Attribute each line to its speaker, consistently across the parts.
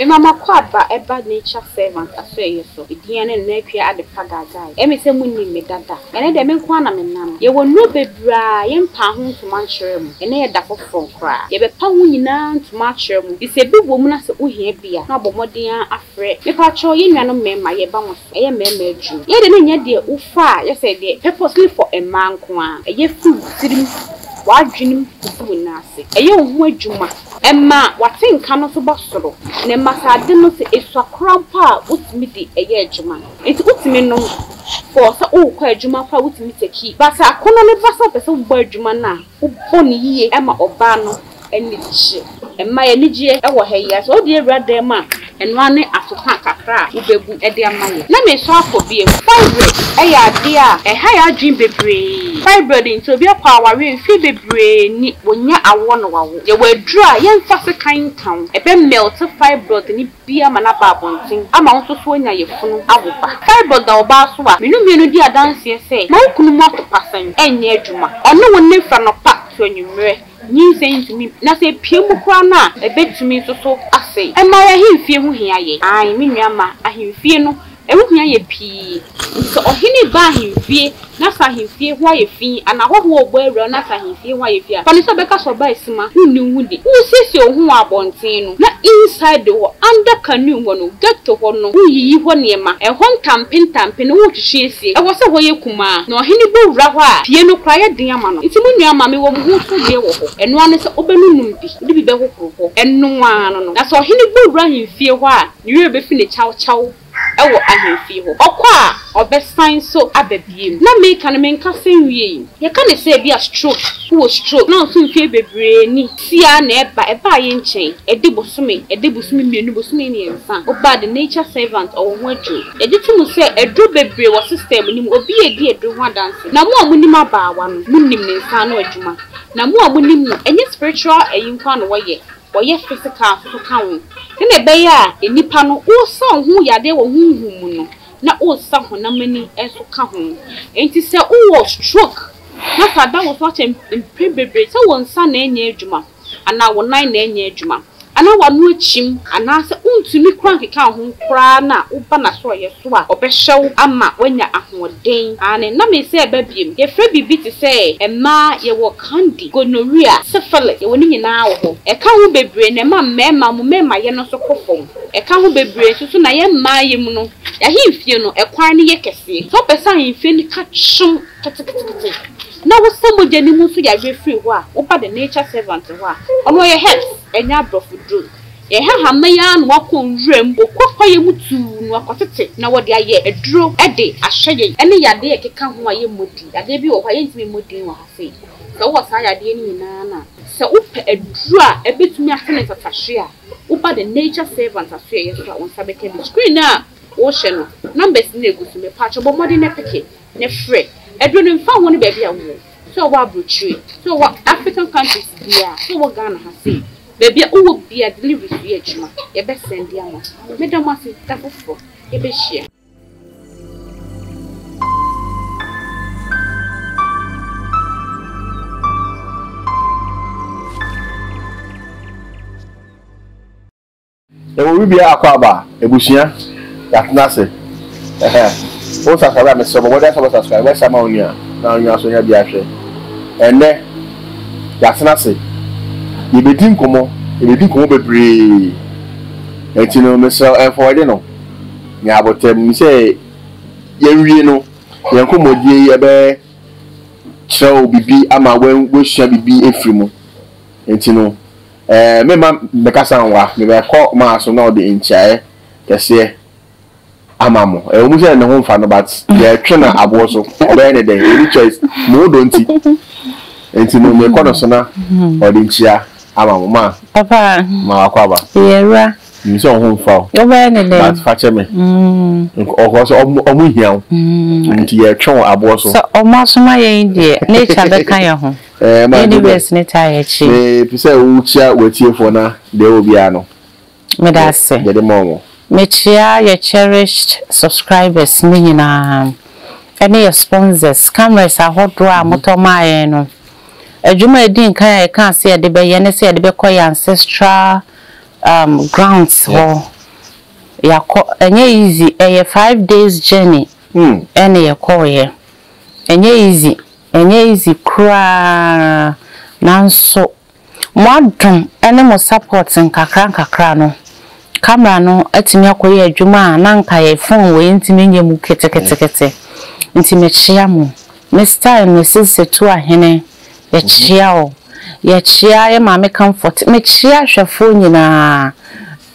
Speaker 1: Me mama kwaba eba nature servant aso so. Idiane na kwa ade pagagai. Emi se munni me dada. Ene de me kwa na me nam. Ye wonu bebra ye mpa ho ntoma nkyere mu. Ene ye da foforo kra. Ye be pa ho nyina ntoma kyere mu. Ise bi wo mu na se ohia bia. Na bomoden afre. Me pa cho ye nwa no mema ye ba mo so. Eye mema adwu. Ye de ne nya de ufa ye se de purposely for a man ko a. Eye fu tirim. Wadwinim kufu nase. Eye ohu adwuma. Emma watenka no so basoro. Ne masade no se eswakrampa utimi di eye adwuma. Enti utimi no for so kwa adwuma fa utimi teki. Basa akono ne basa pese wo adwuma na. Wo boni yiye ema oba no eni chi. Emma ye nigye ewo ha yi so de awurade ma eno ane atoka kakra wo bebu e de amaye. Na me so afobie fibroid eya ade a ha ya adwin bebre. Fibroid into bi akwa aware mfi bebre ni wonya awo no wawo. Ye wadru a ye mfa se kan kan. Ebe melt fibroid ni bia ma na ba bontin. Ama won so so nya ye funu awoba. Fibroid da oba so a menu di adanse se. Ma okunu mo topasan enye adwuma. Ono won fra no pa so nyumre. Ni saying me na say piemu kra na ebetumi so ase. E ma ya himfie hu hia ye. Ai me nuama ahimfie no ewu hia ye pi. So ohini ba ahimfie na sa ahimfie hu aye fi ana hoho ogbo awura na sa ahimfie hu aye fi a. Fani so beka so ba esima hu hudi. Hu sisi ohun abonten no na inside the under canoe ho no get to ho no hu yiyi ho niema. E ho ntampe no hu twehwe esie. E wo se ho ye kuma na ohini bo wura ho a pie no kra ye den ama no. Iti mu nuama me wo mu so de wo ho. Eno ane se obenunum bi. Udi bi be hokoro ho. Eno ano no. Na so ohini bo wura ahimfie ho a niwe be fi ne chaw ewo ahemfie ho okwa obesan so ababiem na meka na menka senwie ye ka ne se bia stroke wo stroke na so mfie bebre ni tia na eba ye nchen ede bosumi mienu bosumi ni ensa oba the nature servant o ho adwo editum se edro bebre wo system ni obi edi edro ho dance na mo amunim abaawa no munim ne nsa no adwuma na mo amunim enye spiritual eyinkwa no woye physical so kan ne be ya enipa no wo san hu yade wo hu no na wo san ho na mani enso ka ho enti se wo stroke na sada wo so bebre se wo nsa na enye adwuma ana wo nan na enye adwuma ana wa no achim ana se untumi krank ka ho kra na uba na so ye so a obehyew ama wanya ahoden ane na me se babiem ye fra bibi ti se ema ye wo candy gonorrhea syphilis ye woni nyina wo ho e ka ho bebre na mema ye no so kofom e ka ho bebre so na ye ma ye mu no ya himfie no e kwan ne ye kese so pesa himfie ni ka chum kete na wo samoja ni mu so ya refree ho a wo ba the nature servant ho a ono ye health enya brofu drug ye ha maya no wakọ nwrem okọ ye mutu no akotete na wo de aye eduro ede ahye ene yade ye keka ho aye modi yade bi wo aye ntimi modi wo hafe so wo sa yade ni nyina na se upe eduro a ebetumi afene tatahwe a wo ba the nature servant aso ye so won sabeke bi screen na wo hye no numbers na egusu me pa cho bo modi na peke ne free eduro no mfa ho ne ba bia wo so wo abrochire so wo African countries dia so wo Ghana ha say baby uwo bia delivery fi adwuma ye be send ya mo medam afi tafofo ye be share
Speaker 2: ewo bibia akwaba ebusia yatna se o subscribe me so bo dey subscribe me sama onia na onia so nya bia hwe ene yatna se ibedin komo bebre etino meso forward no nya abotem mi se yewie no yenkomodie ye be chiro bibi ama we hia bibi efrimu etino mema bekasa nwa me be ko ma so na ode nchae kese amamo omu se ne ho mfa no but ye twe na abo so obe ne den any choice no donti etino me ko no so na ode nchia amamo ma
Speaker 3: papa
Speaker 2: ma akwaba
Speaker 3: yera
Speaker 2: mi so ho mfa
Speaker 3: obe ne den
Speaker 2: but fache me o so omu hian nti ye twe abo so
Speaker 3: omo so ma ye ndie nature be kan ye ho
Speaker 2: ma
Speaker 3: ni best ne tie chi
Speaker 2: pise uchia wetiefo na de obia no
Speaker 3: me da se
Speaker 2: de momo
Speaker 3: me chia your cherished subscribers ni nyina ene your sponsors cameras ahodo a motoma ye no adwuma edin kan ya kan se de be ye ne se de be koy ancestral grounds ho yakọ enye easy 5 days journey ene yakọ ye enye easy kra nanso modern ene mo support nkakra no camera no atimi akoye adwuma na nka ye phone we ntimi nyemu kete ntimi chia mo Mr. and Mrs. to ahene ye chia o ye chia ye mama comfort me chia hwefo nyina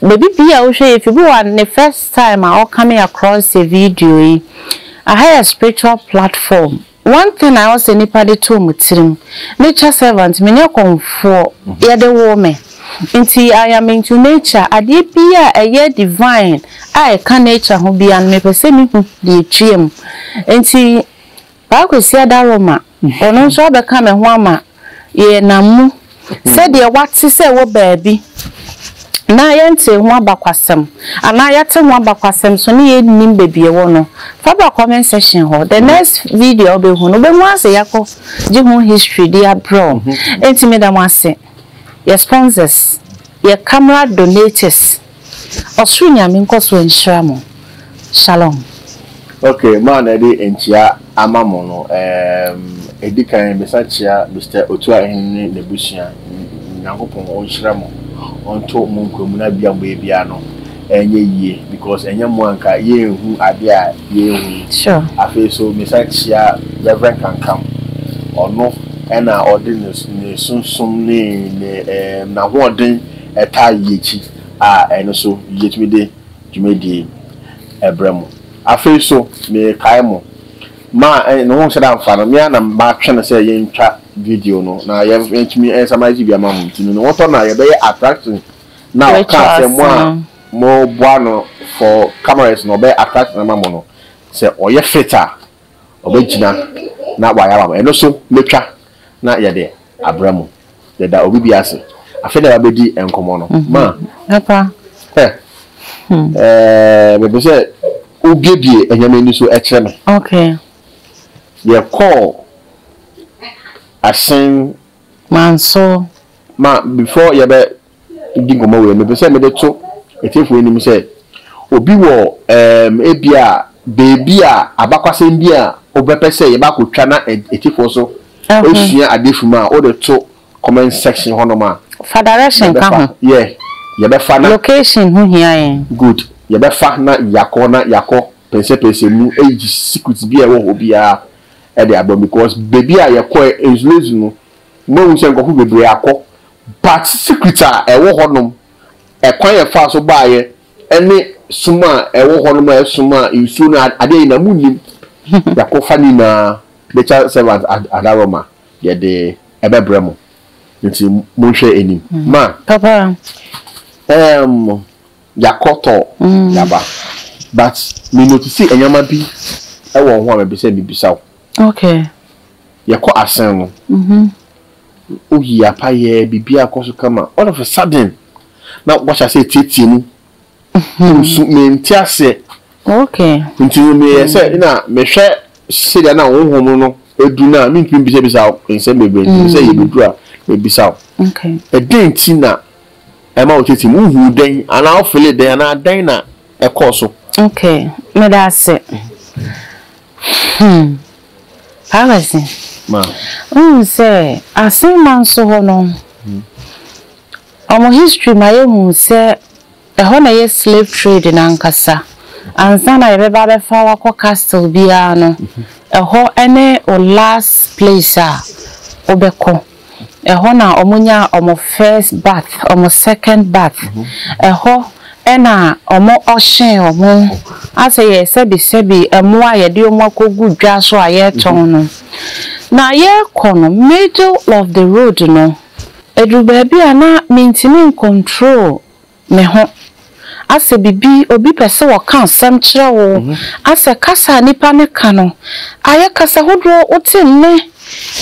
Speaker 3: baby bia wo hwe if you want the first time I coming across a video I have a spiritual platform. One thing I also nipa de to mutirim nature servant me ne komfo ye de wo me nti I am into nature ade bia eye divine I can nature ho bia me pese mi hu de twiem nti ba kwesi adaroma ono nso abeka me ho ama ye namu se de wate se wo baabi na yente ho abakwasem ana yate ho abakwasem so ne ye nim bebie wo no fa ba comment section ho the next video be hu no be mu ase yakọ ji hu history dia bro enti me da mu ase your sponsors your camera donators osunya me nkoso enhira mo shalom.
Speaker 2: Okay, man, enchia amamo no edikan besachia Mr. Otua Ehini Nebusia Nyankopon onhira mo onto munkom na bia bia no enye yie because enye mo anka ye hu ade a ye hu
Speaker 3: sure
Speaker 2: afi so besachia Reverend Kankam ono ena ordinance ne sunsum ne na ho odin eta yechi a eno so yetumi de jumedi ebremo afi so me kaimo ma no ho sheda amfano me na ba twene se ye ntwa video no na ye ntimi ensamaji bia ma mutinu no woto na ye be attraction na ka se mo boano for cameras no be attract na mamo no se oye fitter obegina na wa ya ba eno so metwa na ye de abramo ye da obi biase afi da ba di enkomo no ma
Speaker 3: papa
Speaker 2: me say obiebie enyame ni so ekere me
Speaker 3: okay
Speaker 2: ye call asen
Speaker 3: manso
Speaker 2: ma before ye be di gomo we me say me de to etefu enim say obi wo ebia baby a abakwasem bi a obepese ye ba kotwa na etefu so osua adefuma o de to comment section hono ma
Speaker 3: for direction ka ho
Speaker 2: yeah ye be fa na
Speaker 3: location hu hia yen
Speaker 2: good ye be fa na yakọ pense mu age secret bi e wo obia e de abon because baby a yakọ ezulezu no mo hu se nkọ bebre akọ but secret a e wo honom e kwan ye fa so baaye ene suma e wo honom e suma isu na ade na munim yakọ fa ni na nature servant adaroma ye de ebebremo nti mo hwe enim ma
Speaker 3: papa
Speaker 2: yakoto yaba but me notice enyama bi e wo ho a be say bibisa
Speaker 3: okay
Speaker 2: yako asen no oyi apaye bibia akoso kama all of a sudden na what I say titi ni so me ntiase
Speaker 3: okay
Speaker 2: nti me say na me hwe sedia na wo ho no edu na me ntimi bisa nsem bebe say yebedu a me bisa
Speaker 3: okay
Speaker 2: e denti na ema oteti mu hu den ana ofele den na den na e koso
Speaker 3: okay me da se Pawasi
Speaker 2: ma
Speaker 3: say asin man so ho no omo history ma ye hu say e ho na ye slave trade na nkasa ansa na ye beba be fa wa castle bia no e ho ene o last place a obeko e ho na omunya omo first bath omo second bath e ho ena omo oshin omo aseye sebi emu aye de omo akogu dwa so aye ton no na ye kono middle of the road no edu baby ana mintimi control me ho ase bibi obi pese wo kan sem kire wo ase kasa nipa ne kano aye kasa hodro otinne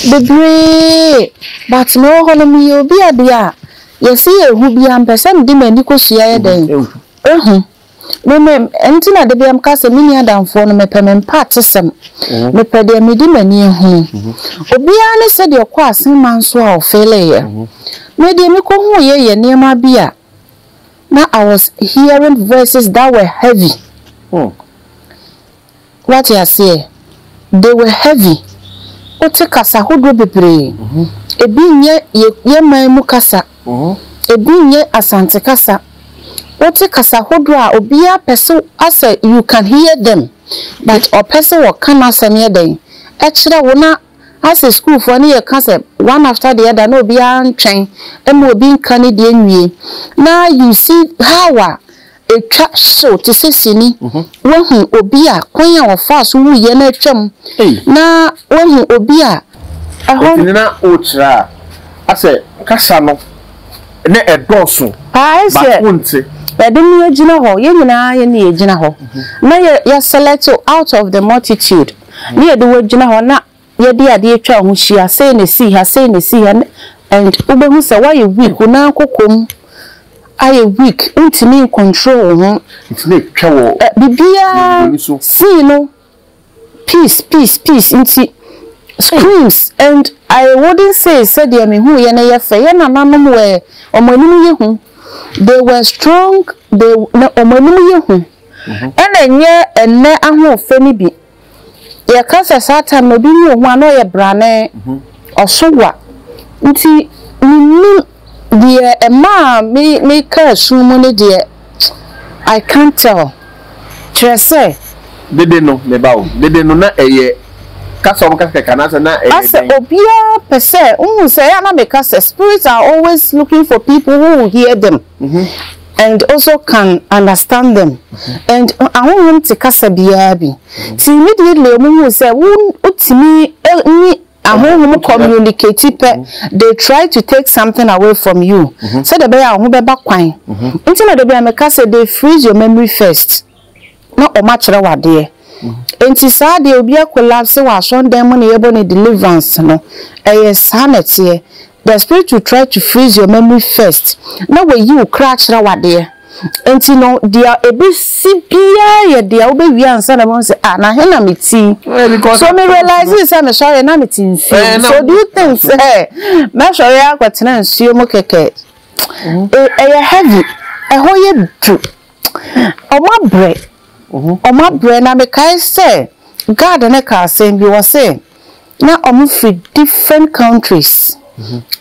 Speaker 3: bebre but no hono mi obi adia yesi ehu bia mpese ndi mani kosua ye den me entina de biam kasa mini adamfo no mepem patesem mepede medi mani ehu obi ane se de okwa asen manso a ofele ye me de me ko hu ye niema bia Now I was hearing voices that were heavy. What you say? They were heavy. Ote kasa hodro bebre. Ebi nye maimu kasa. Ebi nye asante kasa. Ote kasa hodro a obia person ase you can hear them. But a person will come as a near day. Actually, wona as a school for any concept one after the other no be train and will be Canadian. Now you see how a church so to say sini when obia kwanya of fast who ye na twam na when obia
Speaker 2: na otra ase kasa no na edoso
Speaker 3: I say Bedem ye gina ho ye nyina ye ne gina ho na ye select out of the multitude na ye do gina ho na ye di ade atwa ho hia say ne see ha and ubehu say why you weak na kokom aye weak intimi control ho
Speaker 2: intimi twa wo
Speaker 3: bibia see no peace inti screams and I wouldn't say said ye me hu ye na ye fe ye na nanom we omanum ye hu. They were strong, they omanum ye hu. Enye enne aho feni bi. Ye kasa satan no bi ni hu ano ye brane osowa. Nti ni die ema me ka sumu ne die I can't tell. Trese
Speaker 2: dede no me bawo. Dede no na eye kasa o kasa kana na eye.
Speaker 3: As obia pese say na me kasa spirits are always looking for people who will hear them. And also can understand them. And I want him to kasa biabi. Ti immediately omu say utimi ni ahonhom communicate they try to take something away from you. So the bear who beba kwan. Until the bear me kasa they freeze your memory first. No o ma kire wade. Enti saa de obi collapse wa son dem na yebo ne deliverance no. Sanity. The spirit will try to freeze your memory first. Now when you crash rawade. Enti no dia ebisi bia ye dia obewi ansa na mo say na he na meti. So me realize say me sorry na meti. So do you think say me sorry akwatena nsuo mo keke. Heavy. Hoye du. Oma bre na me kai say God na ka say bi was say na omu free different countries.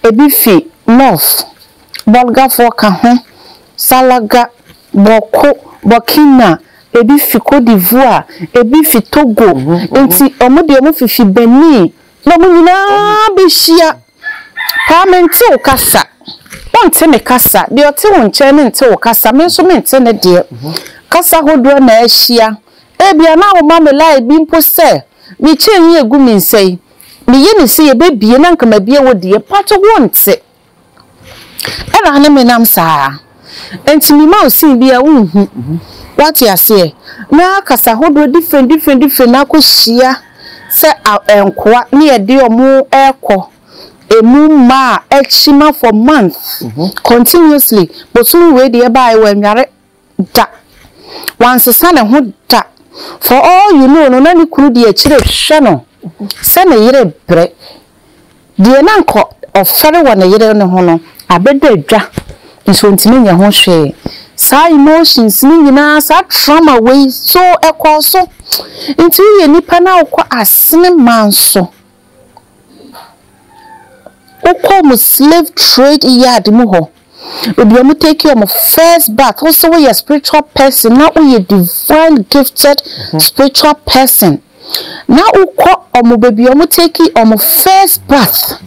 Speaker 3: Ebifi North Bolga Foka Salaga Boko Burkina Ebifi Cote d'Ivoire Ebifi Togo enti omode omufifi Benin no munyina bishia parliament o kasa onte me kasa de ote wonche ne nte o kasa me so me nte ne de kasa hodro na ahia ebia na wo ma me lai bi mpo se mi chenyi egu mi nsei me yeni se ye bebie na nka mabie wo de pato wonte era na me nam saa enti mi ma osin bia unhu what you say na kasa hodro different na ko hia se enkoa na ye de omo ekọ emu ma exima for months continuously but so we de buy we nware da once sana ho da for all you know no na ni kuru de akire hwe no se na yire bre de na nko ofere wo na yire no ho no abedo adwa nso ntime nya ho hwe sa emotions ni nyina sa trauma we so ekọ so nti ye nipa na okọ asene manso okọ slave trade yard mu ho obi am take your first bath also we a spiritual person now we a divine gifted spiritual person now okọ omo baby am take your first bath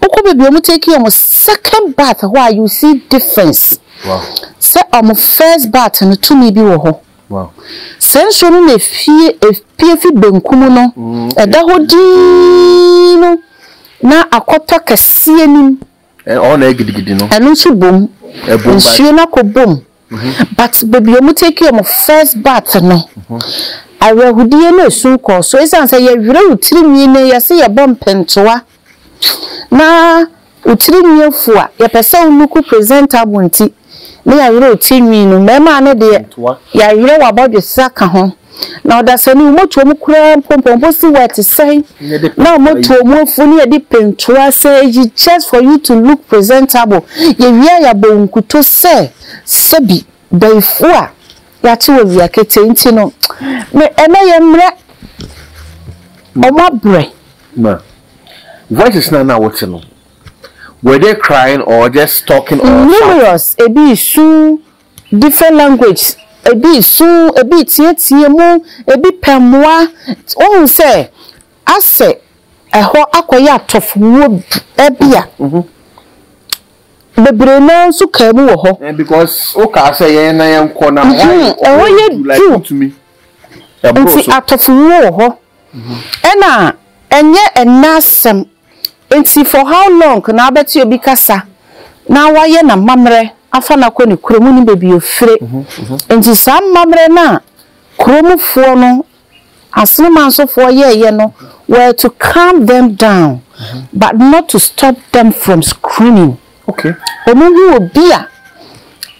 Speaker 3: okọ baby am take your second bath why you see difference. Wow. Say omo first bath no to me bi wo ho. Wow. Sense no na fie fi benkumu no eda hodi no na akota kase anim
Speaker 2: all na gidigidi no
Speaker 3: enu su bom nsuo na ko bom but baby omo take your first bath no awehudie na sun ko so esan say ye wire utirimi ne ye say ye bom pentoa na utirimi afua ye pese unuku presentable nti na ya wire utirimi no mema ne de ya wire wa body saka ho na odasani umoto mu kura pompompo si wet say na umoto mu afuni e di pentua say just for you to look presentable ye wia ya bonkuto say sebi daifu a ya ti wo wia kete nti no me ena ye mre omabre
Speaker 2: ma voices na what no were they crying or just talking or
Speaker 3: numerous ebi su different language ebi su ebi tie mu ebi pemwa ohun say ase eho akoya atofuwo ebia bebre na nso ka mu wo ho
Speaker 2: because o ka say yen na yen ko na
Speaker 3: eho ye to me nti atofuwo wo ho ena enye enasem nti for how long na abeti obi kasa na waye na mamre afa na ko ni kromu ni bebi ofire nti sa mamre na kromufuo no asemansofo ye no were to calm them down but not to stop them from screaming.
Speaker 2: Okay.
Speaker 3: Omu obi a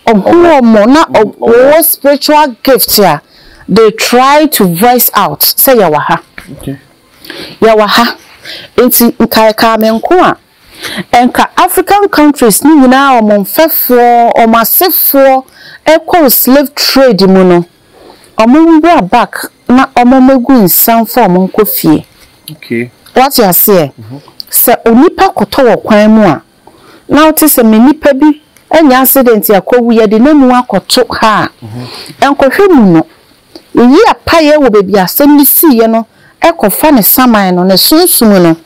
Speaker 3: omo na o spiritual gifts here they try to voice out say yawaha.
Speaker 2: Okay.
Speaker 3: Yawaha nti nkaika menko a enka African countries ni nyina omonfefo omasefo ekọ slave trade mu no omonbra back na omomegu nsan for omonkofie.
Speaker 2: Okay.
Speaker 3: What you say? Se onipa koto wo kwan mu a na oti se menipa bi enya accident yakowu ye de nemu akoto ha enkohwe mu no yi apaye wo bebi asem ni siye no ekofa ne saman no ne sunsun no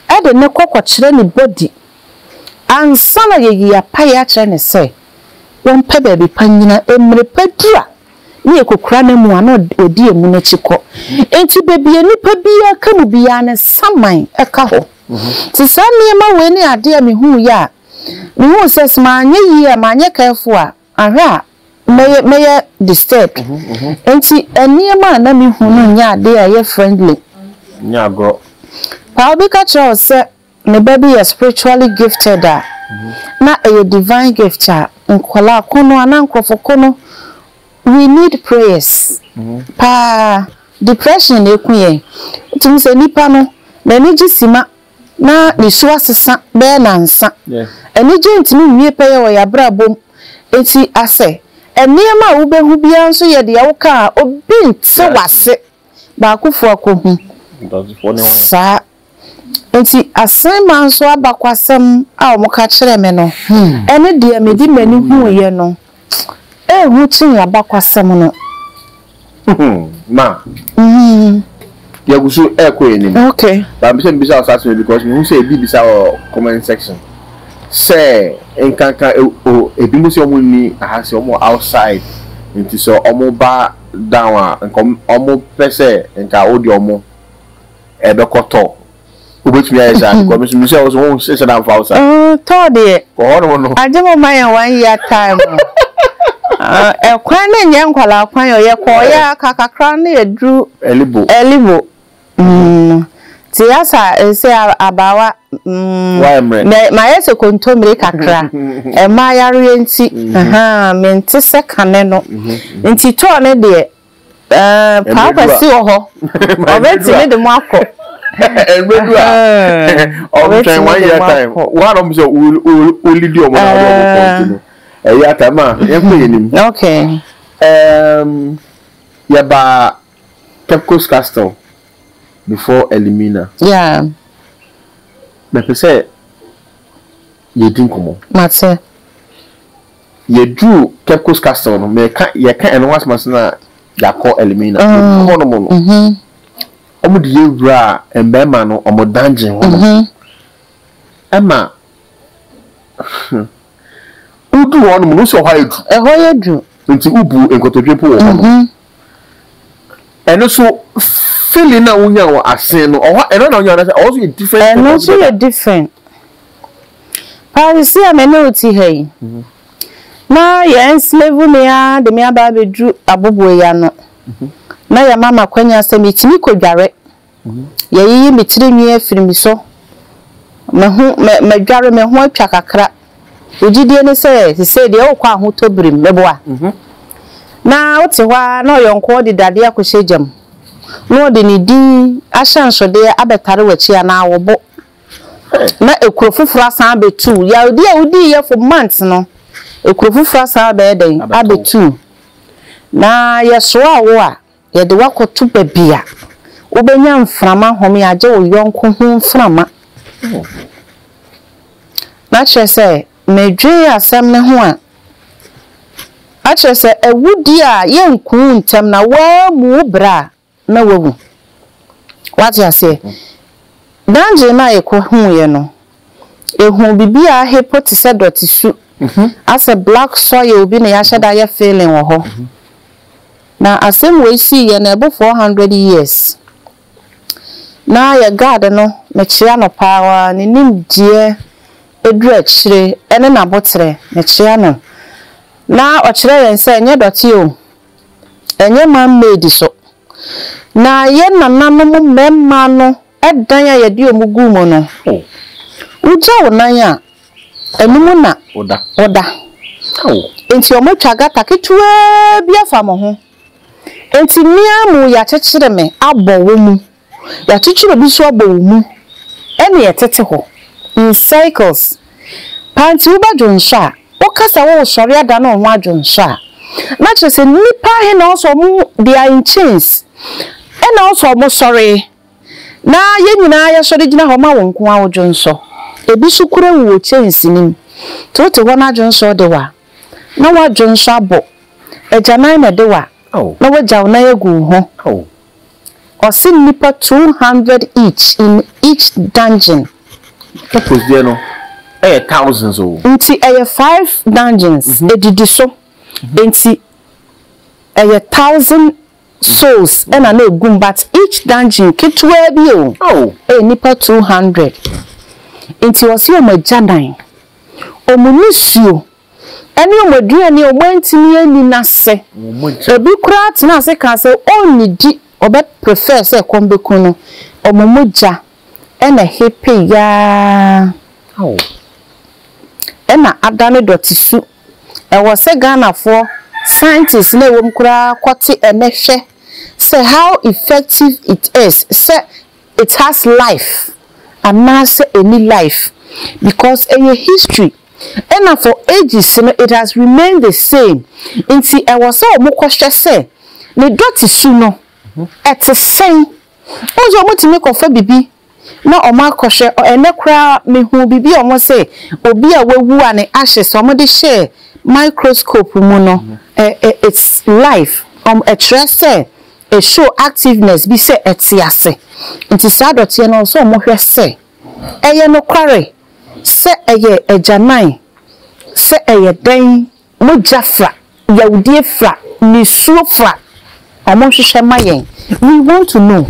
Speaker 3: e de ne kokokire ne body ansa na ye apaye a kire ne se won pe bebi panyina emre padura ni ekokura na mu ana odi emu na chiko enti bebi nipa bi aka mu bia ne saman eka ho ti sami ma we ni ade a mehu ya mehu se sma anye yi a ma anye careful a ahwa meye disturbed enti eniema na mehu no nya ade a ye friendly
Speaker 2: nya go
Speaker 3: pa obi ka cho se ne baby is spiritually gifted na a divine gift a nkola kono ana nkrofokono we need prayers pa depression ekuye tum se nipa no na ni gisima na ni so asesa be na nsa eni je ntimi wie peye wo ya brabom enti ase eniema wo behu bia nso ye de ya wo ka obi nte wase ba akufo akohu sa enti asema nso abakwasem a o muka kire me no ene de me di mani hu ye no hu chin abakwasem no
Speaker 2: ma yagusu ekweni
Speaker 3: okay
Speaker 2: but I'm saying bisa asase because me who say bi bisa comment section say enkanka ebi mu se omo ni ahase omo outside nti so omo ba down a omo pese enka odi omo ebekoto obetumi ayesa because me say also won say down for outside
Speaker 3: to de
Speaker 2: no
Speaker 3: ajemo man 1 year time ekwan na nye nkwala kwan yo ye ko ya kakakra na edru elibo ti asa se abawa ma yese kontomire kakra e ma yare enti menti se kane no enti to ne de pa kwasi wo ho obeti ne de mo akọ
Speaker 2: enredu a o train 1 year time one of so only do mo na do ya tama yenim
Speaker 3: okay
Speaker 2: ya ba Cape Castle before Elimina
Speaker 3: yeah
Speaker 2: me pese ye din komo
Speaker 3: mate
Speaker 2: ye du Cape Castle no me ka ye ka eno wasmas na ya ko Elimina kono mo no omo de yewura embema no omo dungeon ho ema udu wonu mo so ho yedu nti ubu enkotodwepo wo ho eno so feeling na unya wo asen no eno na unya na also different
Speaker 3: eno so you different parisi amene oti hey na ye slave me ya de me aba bedu abobo ya no na ya mama kwanya asemi timi kodware ye yi mitiri mi afiri mi so me dware me ho atwa kakra ojidie ne se de o kwa ho tobrim meboa na wote wa na oyonko de dade akose jam no de ni din ahyansode abetare wachi ana wobo na ekuro fufura san betu ya odi ye for months no ekuro fufura san be den abetu na yeso awo a ye de wakoto babia obenya mframa home age oyonko hu mframa na chese medwe asem ne ho a achese ewudi a yenku ntem na wa mu bra na wawu wati ase danje na ekwo hu ye no ehu bibia hepotise dotisu as a black soil obi na ya sheda ya feeling wo ho na asem we see ye na ebo 400 years na ya god no me chia no power ni nimdie edu achire ene na botre me chia no na ochire yense enye doti o enye man made so na ye nananom memma no edan ya yedi omugu mu no uja onan a enumu na oda enti omotwa gata ketuwa bia fa mo ho enti mia mu ya chechire me abowo mu ya chechire bi so abowo mu ene yetete ho in cycles panti uba jonsha okasa wo sori ada na onwa jonsha na chese nipa he na so mu they are in chains ena also mo sorry na ye nyina ya sori gina ho ma wonko a wojonso ebi sukure wo chains nim tote wona jonso de wa na wa jonso abo ejanan na de wa na wajaw na yegu ho osin nipa 200 each in each dungeon
Speaker 2: purpose there no thousands o
Speaker 3: nti 5 dungeons edidi so nti 1,000 souls and an egum but each dungeon kitwe bi o nipa 200 nti wasi o majanan omunisuo eni o maduani o mantimi ani nase ebi kura tena se kan se onidi obe prefer se kombeku no omomoja ena hepe ya ena adane dotisu ewo se Ghana for scientists na ewom kura kwoti enehwe say how effective it is say it has life and now say any life because in history and for ages it has remained the same inti ewo se omokwhwe say ne dotisu no etesen ozo motimi kofa bibi na oma kwhwe ene kura mehu bibi omo say obi a wawu ane ashes omo de share microscope mu no it's life a trust a show activeness be say etiase nti sadotie no so mo hwe se eye no kware se eye ejanan se eye dan mo jafra yawdie fra ni suo fra omo hwehwe mayen we want to know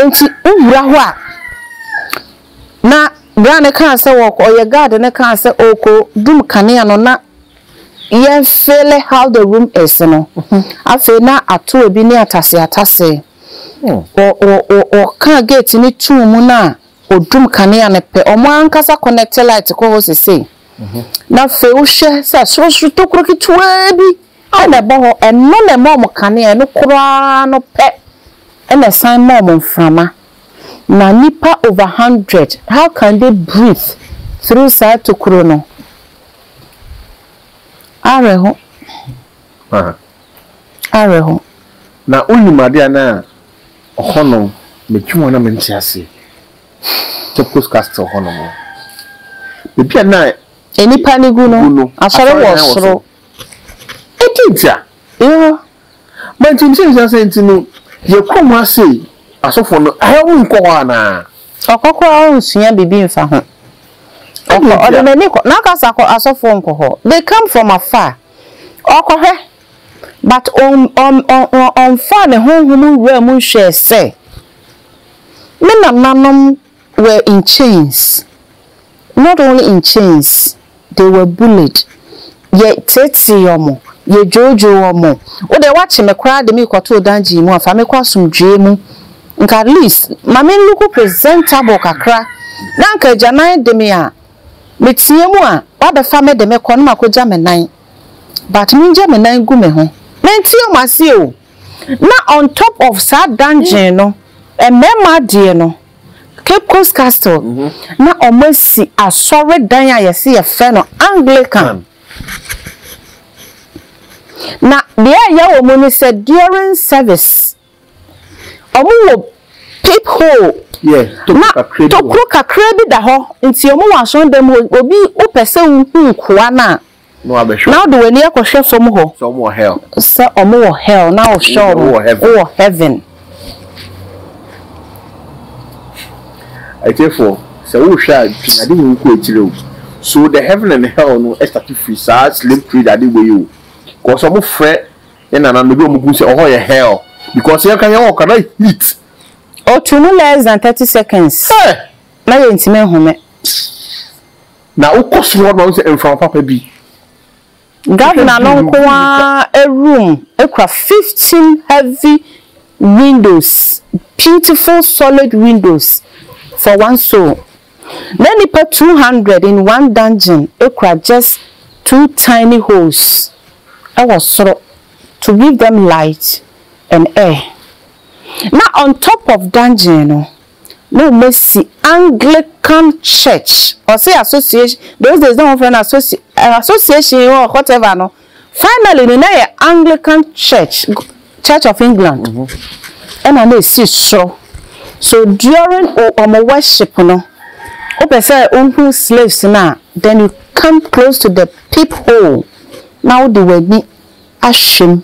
Speaker 3: nti uwura ho a na Grande can say walk or your garden can say oko dum kania no na yen feel how the room is no afi na ato ebi ni atase o kan gate ni tu mu na odum kania ne pe omo ankasa connect light ko ho sese na fe wo hwe say so to kro kitwa bi ana ba ho eno le mo kania no kro no pe ena san mo mframa na nipa over 100 how can they breathe through side to chrono areho
Speaker 2: na unimade na ohono metwu na mentiase topos castle ohono bibia na
Speaker 3: enipa ni guno asore wo soro
Speaker 2: etintia mantin sense ntinu ye koma sei asofo no ayo nko ana okoko
Speaker 3: onsuya bibi mfa ho odemani ko nakasa ko asofo nko ho they come from afar okohwe but on fa ne honhom wura mu hwe se me nanom were in chains not only in chains they were bullied ye tete yomo ye jojo yomo o de wachi me kra de me kwato danji mu afa me kwasumdwe mu nka at least mama look presentable kakra na nka janan de me a metie mu a wada fa me de me kono makoja me nan but minja me nan gu me ho menti o mase o na on top of sad dungeon no e mema de no Cape Coast Castle na omasi asore dan a yesi ye fe no Anglican na there ya wo mu said during service omu wo people to cook a crabby da ho nti omu wa so dem obi o pese hu nkoa na now the when you go from ho
Speaker 2: so more hell
Speaker 3: so more hell now show or heaven
Speaker 2: I therefore so we shall I didn't go to so the heaven and hell no start to free slave trade that way you cause some fret and an go say oh hell because you can heat
Speaker 3: or to no less than 30 seconds na intime home
Speaker 2: na o cost one say in front papa bi
Speaker 3: governor no kwa a room ekwa 15 heavy windows, beautiful solid windows for one soul. Then he put 200 in one dungeon, ekwa just 2 tiny holes. I was sort to give them light and air. Now on top of dungeon, no mercy Anglican church or say association. Those days don't have an association or whatever. No, finally, the Anglican Church of England, and I know see so during our worship, no, open say unwho slaves now. Then you come close to the peephole. Now they will be ashim.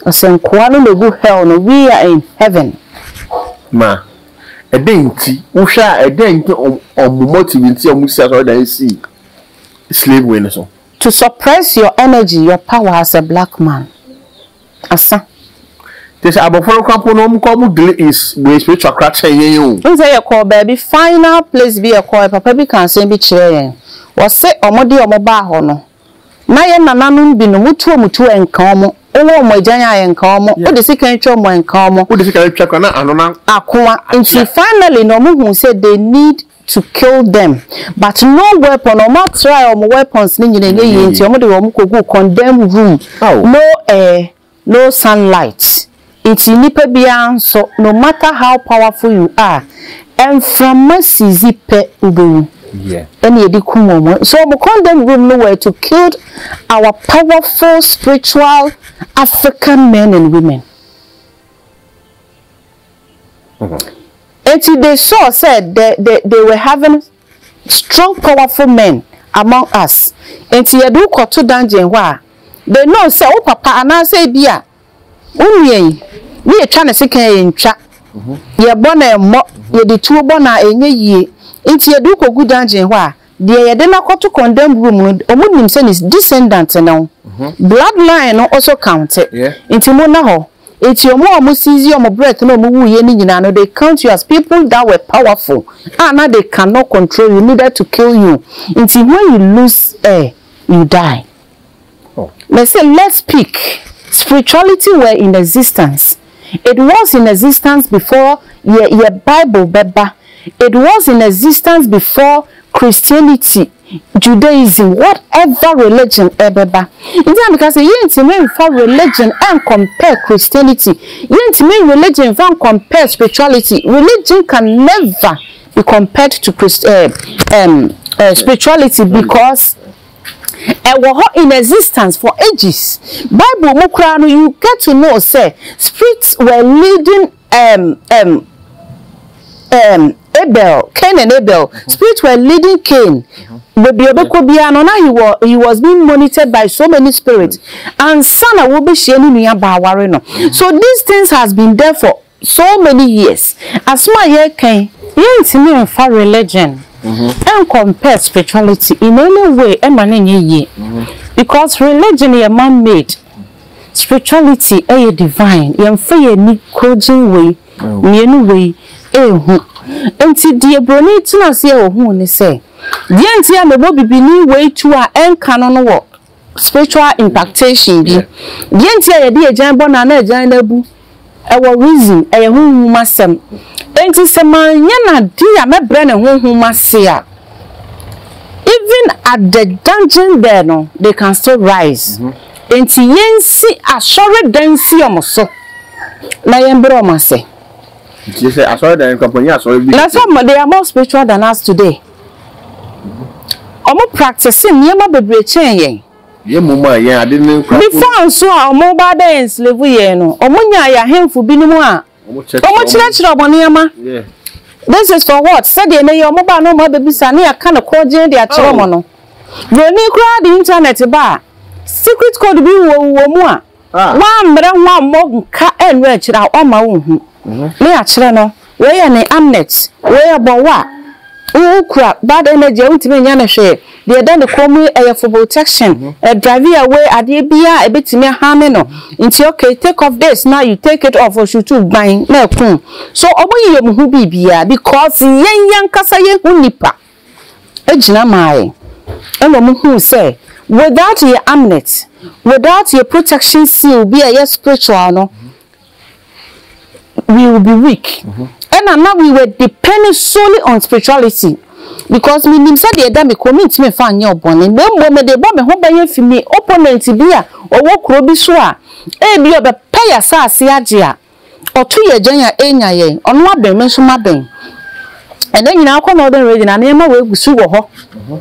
Speaker 3: Or saying, "Kwano no go hell. No, we are in heaven."
Speaker 2: Ma. A dainty, Usha, a dainty on motivity on Musa or than see slave winners.
Speaker 3: To suppress your energy, your power as a black man. Asa.
Speaker 2: This about for a couple is with spiritual crash. You
Speaker 3: say a call baby, final place be a call, papa be can say be chair. Was say or modi or mobile honor. Naya nanum be no mutu and come. Oh, my Janya and come. What the second chum and come.
Speaker 2: What the second check on
Speaker 3: Aqua. And she finally no who said they need to kill them, but no weapon or not try or weapons into your condemned room. No air, no sunlight. It's nipa bian, so no matter how powerful you are, and from mercy zipe ubu.
Speaker 2: Yeah.
Speaker 3: So we condemn room nowhere to kill our powerful spiritual African men and women. And they saw said they were having strong, powerful men among us. And you do go to dungeon where they know say oh papa and I say dear, we are trying to see in chat. You born a mo you the 2 born a ye. Into your duke good dungeon where the Yadena got to condemn room, Omunim son is descendant now. Bloodline also counted. Into Monaho. It's your more sees your breath, no moo yenino. They count you as people that were powerful. And now they cannot control you, neither to kill you. Until when you lose air, you die. Let's say, let's speak. Spirituality were in existence. It was in existence before your Bible, Beba. It was in existence before Christianity, Judaism, whatever religion ever. Because you ain't mean for religion and compare Christianity. You ain't mean religion and compare spirituality. Religion can never be compared to spirituality because it was in existence for ages. Bible Mukrano, you get to know, say spirits were leading Abel, Cain and Abel, spirits were leading Cain. He was being monitored by so many spirits. And son will be sharing me about Warreno. So these things has been there for so many years. As my year came, you ain't me for religion and compare spirituality in any way, because religion is man-made. Spirituality is divine. You free any coaching way, way. Enti die broni tuna se ohun ni se die enti a mebo bibini way to a encanon wo spiritual impactation bi die enti a ye de ejan bona na ejan na bu e wo reason e ye hunhun masem enti se manya na dia mebre ne hunhun mase a even at the dungeon there no they can still rise enti yensi asore dansi omoso na yembro omase
Speaker 2: you say asore dan company asore bi
Speaker 3: na some they are more spiritual than us today omo practicing niema bebre chen yen
Speaker 2: ye muma yen ade ne
Speaker 3: before so a omo ba da slave yen no omo nya ya hemfu binimu a omo chire omo niema
Speaker 2: yeah.
Speaker 3: This is for what? Said the name of mobile no more baby sunny a kind of code the atromono. Roni crowd the internet bar. Secret code be more. One brand one more cat and wretched out on my own. Me a channel. Where any amnet? Where about what? Oh crap, bad energy ultimate yana share. They done the call me a for protection. A drive away at the beer a bit me harmino. Into okay, take off this now you take it off or shoot to buying no coon. So obey you who be beer because young cassa ye unipa. Ejina mai. And woman who say without your amulet, without your protection seal be a yes spiritual no. We will be weak. And now we were depending solely on spirituality. Because me nimsa de da me commit me fa anya obone me me de bo me ho ba ye fi me opponent bia owo kro bi so a e bi obe paya saase age a otu ye gyan ya enya ye ono aben me so maben ene nyina akọ na oden ready na na ma we gusu wo ho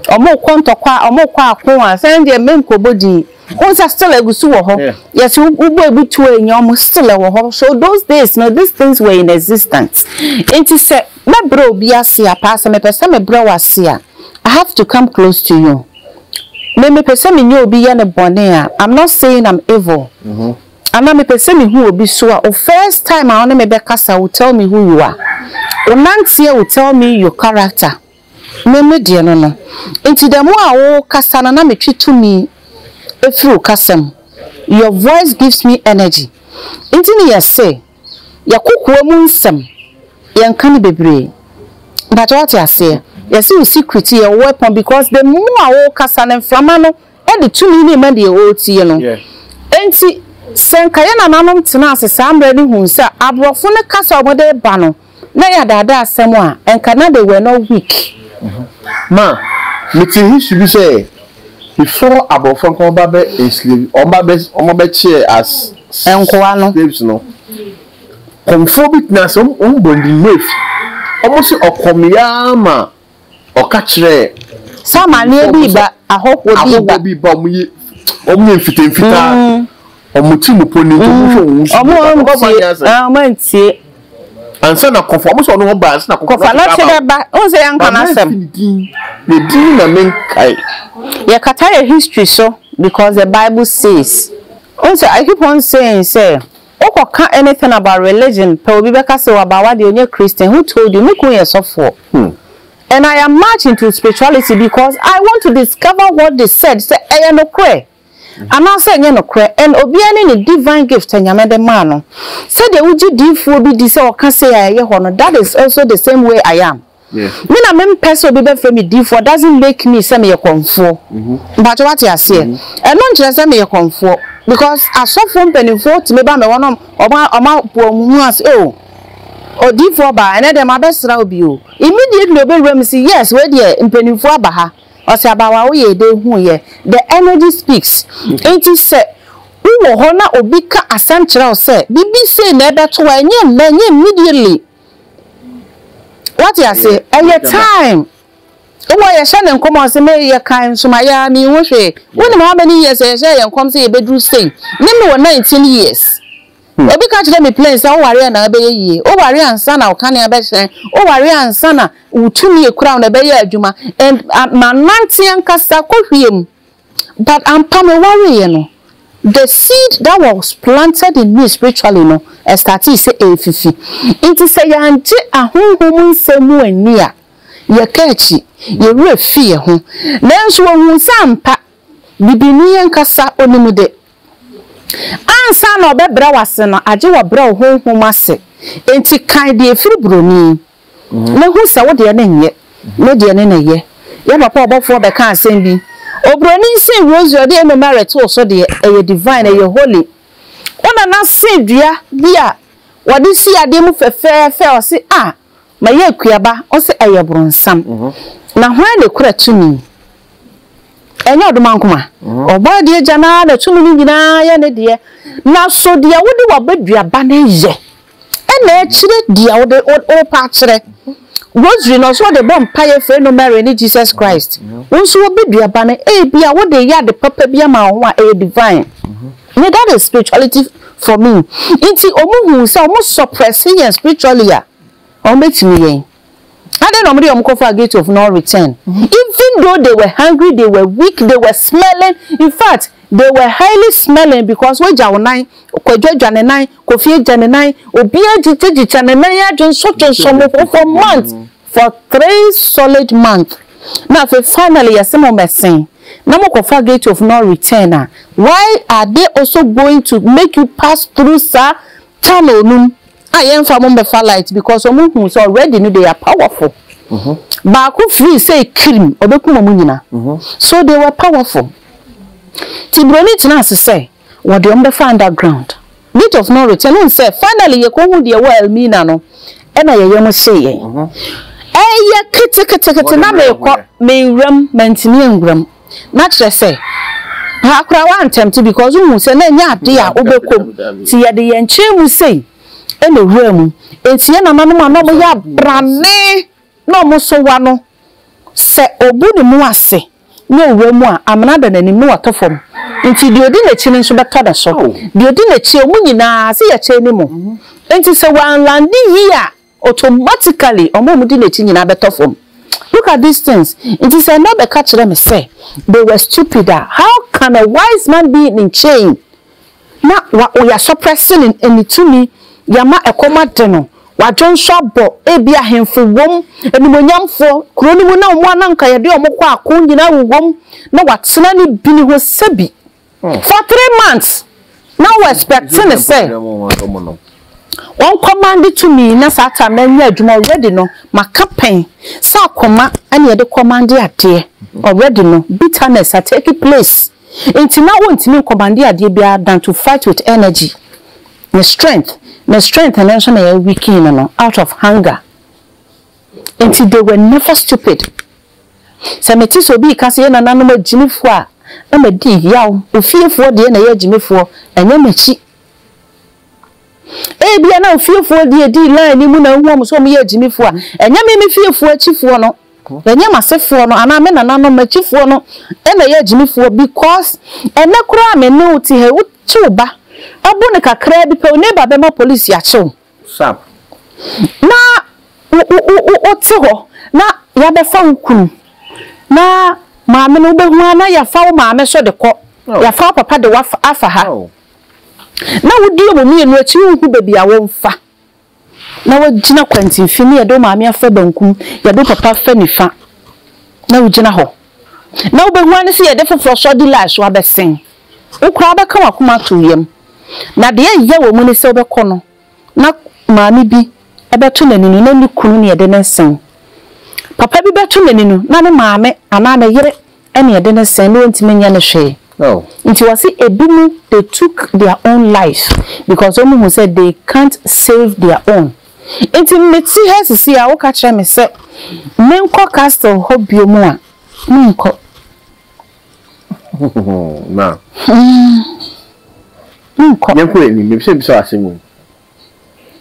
Speaker 3: omo kwantokwa omo kwa akon a send de me nkobodi once still egusu wo ho yes ugbo ebutu enya omo still wo ho so those days no these things were in existence enti se me bro bi ase apasa me pese me bro wase a I have to come close to you me pese me nyo obi ya ne bone a I'm not saying I'm evil ana me pese me hu obi so a first time I want me be kasa will tell me who you are onantie will tell me your character me de no no enti dem a wo kasa na me twetumi through kasem your voice gives me energy intini ya say ya kukuwa mu nsem ya nkan bebre but what you say ya see secret your weapon because the more wo kasa na mframa no e de tumi ni ma de o tie no enti senka ya na nanom tena asesa amre ni hu sa abrofo ne kasa omode ba no na ya dada asem a enka na they were not weak
Speaker 2: ma meeting history be say before about from Combabe is slave, Ombabe chair as slaves no. Conphobicness bonding with almost a comiyama or catcher.
Speaker 3: Some are near me, but I hope will be bomby only fitting fita or Mutimu pony. And son of conformance on one bus, not say Uncle
Speaker 2: the demon men kai.
Speaker 3: Ya kataya history so because the Bible says. Also I keep on saying say oko can't anything about religion pe obi beka say about what the Christian who told you make we yourself for. And I am much into spirituality because I want to discover what they said say e no kre. And I say no kre and obi ani ni divine gift nyame de man no. Say the uji difu obi di say o ka say aye ho no that is also the same way I am.
Speaker 2: Yeah.
Speaker 3: Me na me person be from me D4 doesn't make me say me a comfort. But what you say? And non just say me a comfort because I saw from penifo to me ba me one oma po mu as o D4 ba and dem abesra obi o. Immediately obi rem say yes we dey penifo aba ha. O say aba wa we dey hu ye. The energy speaks. It is say wo ho na obi ka asem kire o say bibi say na ebe to wa nye immediately. What you say? Every time. Oh, I shall and come on, say, may your kind, so my army, what way? When how many years I say, and come say a bedroom stay? Name 19 years. Every catch them place, oh, Ariana, a bay, oh, Arian, son, I'll can I bet, oh, Arian, son, who to me a crown, a bay, Juma, and my nancy and casta could him. But I'm come a warrior, the seed that was planted in me spiritually, no, as started say a 50. It is a yanti a home semu and near. Ye catchy, ye real fear home. Then so won sampa, bibini and cassa onimude. Ansa no be brawase no age wo braw honhom ase. Enti kan de efiri broni. Na hu se wo de na nye. No de na ye. Ye papa obofo be kan asem bi. Obroni say rosary de me merit so de e divine e holy. Ona na say dua bia wo de si ade mu fefe o se ma ye kuaba o se eye bronsam. Na hwan de kura tumi. enyo odomankoma oba de jana na tumi ni nyina ya ne de na so de wode wabaduaba na ye ena e kire de wode o pa kire rosary no so de bom paye fe no Mary ni Jesus Christ wonso wabaduaba na e bia wode ya de papa bia ma ho a e divine me that is spirituality for me inti omuhu se omu suppressing and spiritually ya o metimi yen and then nobody for a gate of no return. Even though they were hungry, they were weak, they were smelling. In fact, they were highly smelling because we jawnai, kwejo janenai, kofi janenai, obia jite janenai ya jonso for months, for 3 solid months. Now, finally, yasemo mesin. Namo for a gate of no return. Why are they also going to make you pass through sa channel num? I am from light because some who already know they are powerful. But who free say cream or so they were powerful. Tibroni Tinas say, what do you underground? Bit of no return say, finally, you come with your well, me no, and I am say, eh, critical me rum, mentinian gram. Not just say, how crowd tempted because you say, dear, Obeco, see at the end, we say. Ene room enti na nanu ya brane no mo so wa no se obu ni mu ase ni owemu a amana da nanim no watofom enti de odi na chi ni so beta da so de odi na chi omu nyina se ya che ni mo enti se wan landi yi a automatically omo mu di na chi nyina betofom. Look at these things. It is no be catch them say they were stupid. How can a wise man be in chain? Now we are suppressing in it to me. Yama ekoma deno wajon swabo ebia hemfo wom enimonyamfo kroni mu na omo ananka ye de omo kwa akon nyina wom na watsena ni bini ho sabi for 3 months. Now we expecting to say one command to me na sata menya adwuma already no makapen sa koma ani ye de command ade already no bitterness are taking place until now wontimi command ade bia than to fight with energy the strength and also na weak no out of hunger until they were never stupid. Sameti so bi ka se na nanom agimifo a na madi yaw ofiefo de na ye agimifo anya machi e bia na ofiefo de di line ni mu na hu so mo ye agimifo a anya me fiefo achifo no anya masefo no ana me na nanom achifo no na ye agimifo because ene kura me no ti he utuba abu ne kakra bi pe ne ba be ma police ya chew sap na o ti ho na ya be fa nkunu na maame no be hu ana ya fa maame so de ko ya fa papa de wa afa ha na wodi omomi enu achi hu bebi a wo mfa na wagina kwantin fini ya do maame afa bankum ya do papa fa nifa na wagina ho na wo be hu ana se ya de foforo so di lash wa be sen ukra ba ka wakoma to yam na de ye wo mu ne se obekọ no na maami bi ebeto naninu na ni kunu ne de nsen papa bi beto naninu na ne maame ana na yere ene de nsen no ntime nya ne hwe no nti wasi ebimu they took their own life because omu who said they can't save their own nti meti hesi si a wo ka kire me se menko castle hobio mu a menko
Speaker 2: na Nko ni me se bisa asemu.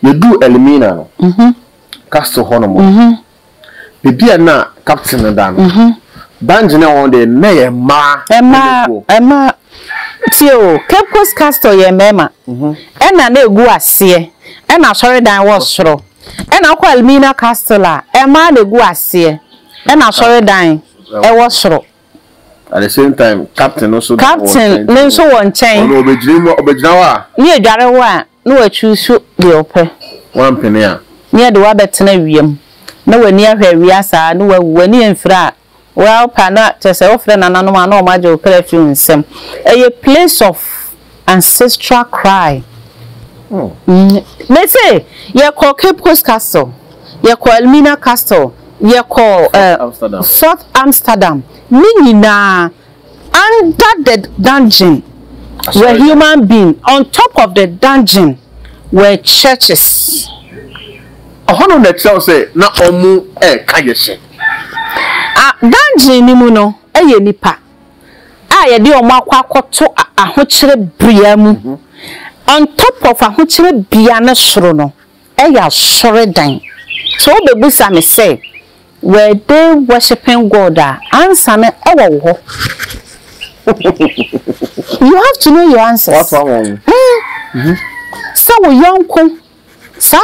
Speaker 2: You do elimina no. Castle hono mo. Bibia na captain na dan. Banji na won de na ye ma. Ema tio Cape Coast Castle ye mema. Ena na egu ase. Ena sori dan wo soro. Ena kwa elimina castle a ema na egu ase. Ena sori dan e wo soro. At the same time, captain also one chain. No, Obejinawa. Near Jarawa, no, choose the open. 1 penny. Near the Wabetan William. Nowhere near her, we are no when near fra. Well, Pana, just often an animal, no major perfume. A place of ancestral cry. Let's say, you call Cape Coast Castle, you call Elmina Castle, you call Fort Amsterdam. Minina under the dungeon were human beings. On top of the dungeon were churches. Ohono na tell say na omu kayese.
Speaker 3: Dungeon ni mu no eye nipa. ya de omo akwakoto ahokyere bria mu on top of ahokyere bia na soro no ya sore dan so obebusa me say were they worshiping God answer na ewo ho you have to know your answers
Speaker 2: what one
Speaker 3: so we yonko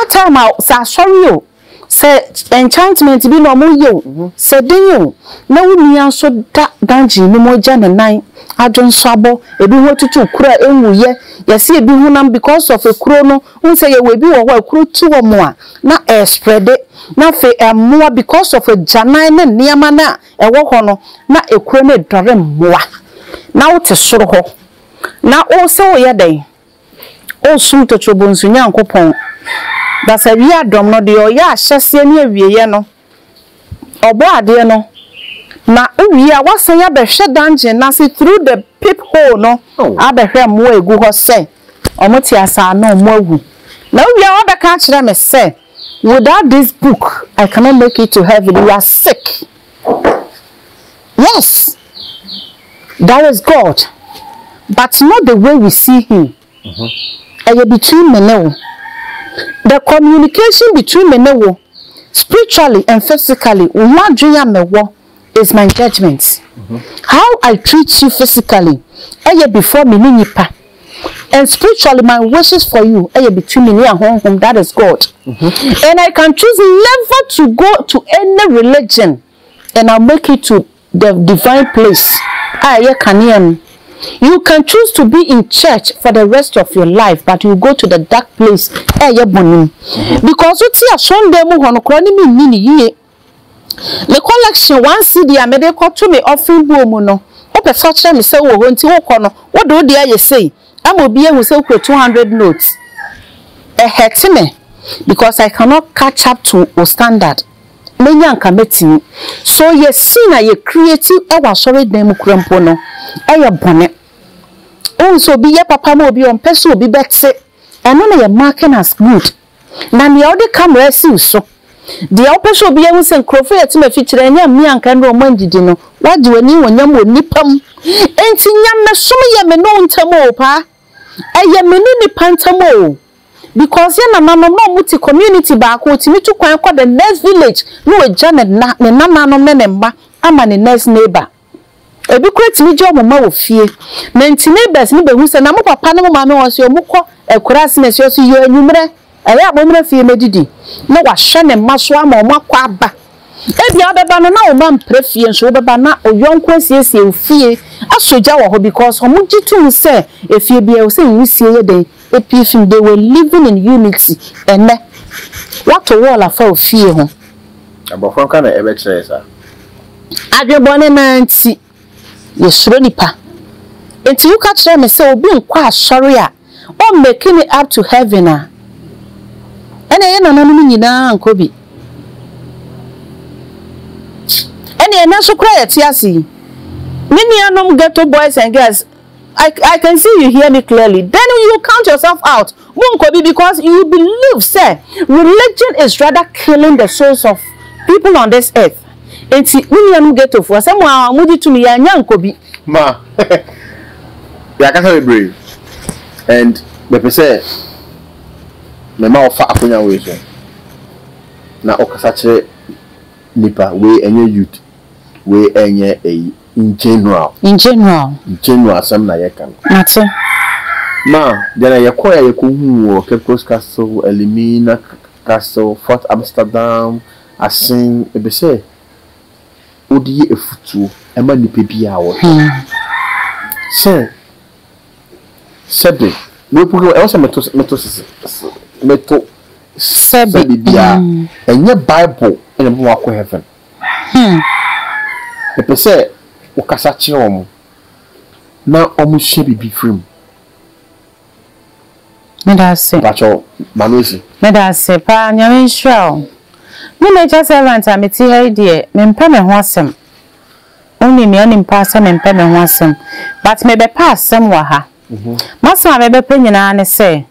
Speaker 3: time sa sorry o say enchantment bi no mo ye say den yo na wuni anso danji ni mo ja nan adwon so abo ebi ho tutu kura enwuye yesi ebi hunam because of ekuro no unse ye we bi wo ho ekuro tu wo mo a na spread na fe moa because of janan ne niama na ewo ho no na ekuro ne dore moa na wote soro ho na o se wo ye den o sum to chobonsu nyankopon da sa wi adom no de o ya ahyese ne awieye no obo ade no na wi a wasan ya behwe dungeon na see through the peephole no abehwe mo egu ho say omoti asa na mo agu na wi a obeka kire me say without this book I cannot make it to heaven. You are sick. Yes, that is God, but not the way we see him. Between me the communication between me spiritually and physically is my judgment. How I treat you physically before me nipa, and spiritually my wishes for you between me and home, that is God. And I can choose never to go to any religion and I'll make it to the divine place. You can choose to be in church for the rest of your life, but you go to the dark place. Because you see a Sunday the collection one CD I made to me offering boom. Open such me say, oh, what do they say? I will be able to say 200 notes. Hurt me because I cannot catch up to a standard. So you see na you creative ewa sorry dem krempono e bone so be ye papa mo bi on person obi betse eno na ye marking as good na me o de camera si so de o person obi ye sen crofo ye time feature enya mi anka no manjidi no waje wani wonyam onipam enti nyam me som ye me no ntamo pa eye me ni pantamo because ye na mama no muti community back otimi to kwan kwa the next village no we janet na ne nana no ne mba ama ne next neighbor ebi kweti mi job mama wo fie na nti neighbors ni behu se na mo papa ne mo mama wo se omukọ ekurase na se so ye anwumre ere abomre fie medidi na wa hwe ne maso ama o makwa aba ebi abeba no na o ma mpre fie nso obeba na oyonko asiesie ofie asoja wo ho because omo gitum se efie bia o se nwusie ye den epifim they were living in unity and what to wall afa ofie ho
Speaker 2: abofo kan na ebe kire sa
Speaker 3: adwebone na nti yesuro nipa enti you catch me say obi nkwa asori a o making it up to heaven a ene ye nananu nyina nkobi ene ena so kra yeti asi mini anom ghetto boys and girls I can see you hear me clearly. Then you count yourself out. Because you believe, say, religion is rather killing the souls of people on this earth. And see, when you get to for someone, would you to me and young Kobe?
Speaker 2: Ma, I can't be brave. And me say, my mouth fat up on your way. Now, okasache nipa we any youth, we any a. In general some na yekan
Speaker 3: ate
Speaker 2: ma dena yekoya yekohu Cape Coast Castle, Elimina Castle, Fort Amsterdam asin ebese odi efutu ema nipa bia wo sebe we pugo e meto sebe bia enye Bible ene mo akọ heaven ebese ukasa chiomu na omushe bibi frame
Speaker 3: medase
Speaker 2: bacho manusi
Speaker 3: medase pa nyame nhwa me nature servant ameti haidie mempa me ho asem oni me oni mpa asem mempa me ho asem but me be pa asem wa ha masa me be panyina ne se